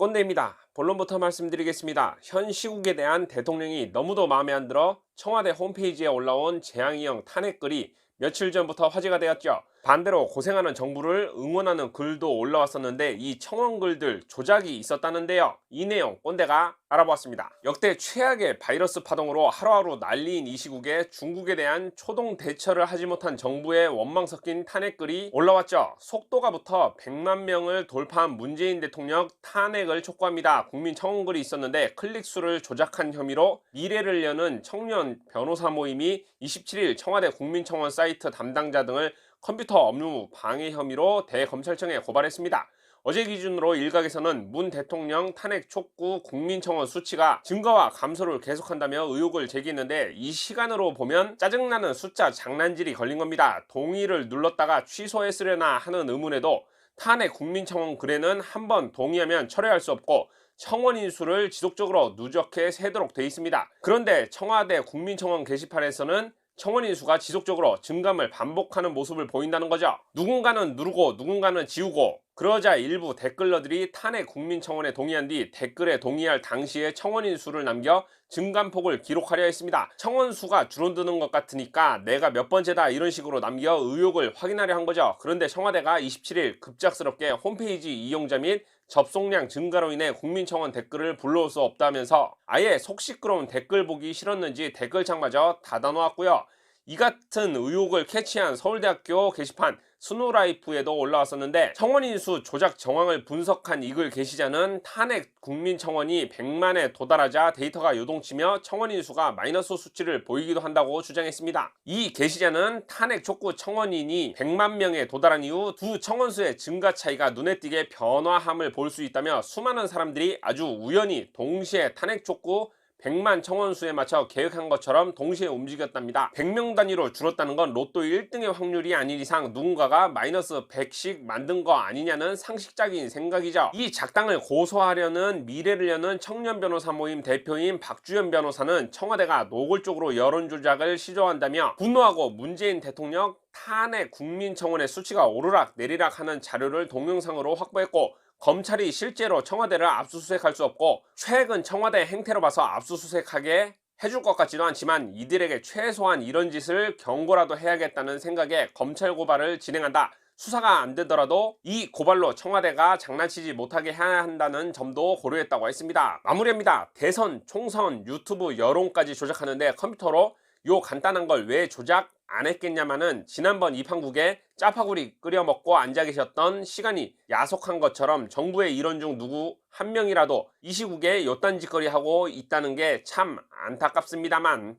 꼰대입니다. 본론부터 말씀드리겠습니다. 현 시국에 대한 대통령이 너무도 마음에 안 들어 청와대 홈페이지에 올라온 재앙이형 탄핵글이 며칠 전부터 화제가 되었죠. 반대로 고생하는 정부를 응원하는 글도 올라왔었는데 이 청원글들 조작이 있었다는데요. 이 내용 꼰대가 알아보았습니다. 역대 최악의 바이러스 파동으로 하루하루 난리인 이 시국에 중국에 대한 초동 대처를 하지 못한 정부의 원망 섞인 탄핵글이 올라왔죠. 속도가 붙어 100만 명을 돌파한 문재인 대통령 탄핵을 촉구합니다. 국민 청원글이 있었는데 클릭수를 조작한 혐의로 미래를 여는 청년 변호사 모임이 27일 청와대 국민청원 사이트 담당자 등을 컴퓨터 업무 방해 혐의로 대검찰청에 고발했습니다. 어제 기준으로 일각에서는 문 대통령 탄핵 촉구 국민청원 수치가 증가와 감소를 계속한다며 의혹을 제기했는데 이 시간으로 보면 짜증나는 숫자 장난질이 걸린 겁니다. 동의를 눌렀다가 취소했으려나 하는 의문에도 탄핵 국민청원 글에는 한번 동의하면 철회할 수 없고 청원 인수를 지속적으로 누적해 세도록 돼 있습니다. 그런데 청와대 국민청원 게시판에서는 청원 인수가 지속적으로 증감을 반복하는 모습을 보인다는 거죠. 누군가는 누르고 누군가는 지우고 그러자 일부 댓글러들이 탄핵 국민청원에 동의한 뒤 댓글에 동의할 당시에 청원 인수를 남겨 증감폭을 기록하려 했습니다. 청원 수가 줄어드는 것 같으니까 내가 몇 번째다 이런 식으로 남겨 의혹을 확인하려 한 거죠. 그런데 청와대가 27일 급작스럽게 홈페이지 이용자 및 접속량 증가로 인해 국민청원 댓글을 불러올 수 없다면서 아예 속 시끄러운 댓글 보기 싫었는지 댓글창마저 닫아놓았고요. 이 같은 의혹을 캐치한 서울대학교 게시판 스누라이프에도 올라왔었는데 청원 인수 조작 정황을 분석한 이 글 게시자는 탄핵 국민청원이 100만에 도달하자 데이터가 요동치며 청원 인수가 마이너스 수치를 보이기도 한다고 주장했습니다. 이 게시자는 탄핵 촉구 청원인이 100만 명에 도달한 이후 두 청원수의 증가 차이가 눈에 띄게 변화함을 볼 수 있다며 수많은 사람들이 아주 우연히 동시에 탄핵 촉구 100만 청원수에 맞춰 계획한 것처럼 동시에 움직였답니다. 100명 단위로 줄었다는 건 로또 1등의 확률이 아닌 이상 누군가가 마이너스 100씩 만든 거 아니냐는 상식적인 생각이죠. 이 작당을 고소하려는 미래를 여는 청년 변호사 모임 대표인 박주현 변호사는 청와대가 노골적으로 여론 조작을 시도한다며 분노하고 문재인 대통령 탄핵 국민청원의 수치가 오르락 내리락 하는 자료를 동영상으로 확보했고 검찰이 실제로 청와대를 압수수색할 수 없고 최근 청와대 행태로 봐서 압수수색하게 해줄 것 같지도 않지만 이들에게 최소한 이런 짓을 경고라도 해야겠다는 생각에 검찰 고발을 진행한다. 수사가 안 되더라도 이 고발로 청와대가 장난치지 못하게 해야 한다는 점도 고려했다고 했습니다. 마무리합니다. 대선, 총선, 유튜브 여론까지 조작하는데 컴퓨터로 요 간단한 걸 왜 조작 안 했겠냐마는 지난번 이 판국에 짜파구리 끓여 먹고 앉아 계셨던 시간이 야속한 것처럼 정부의 일원 중 누구 한 명이라도 이 시국에 요딴 짓거리 하고 있다는 게 참 안타깝습니다만.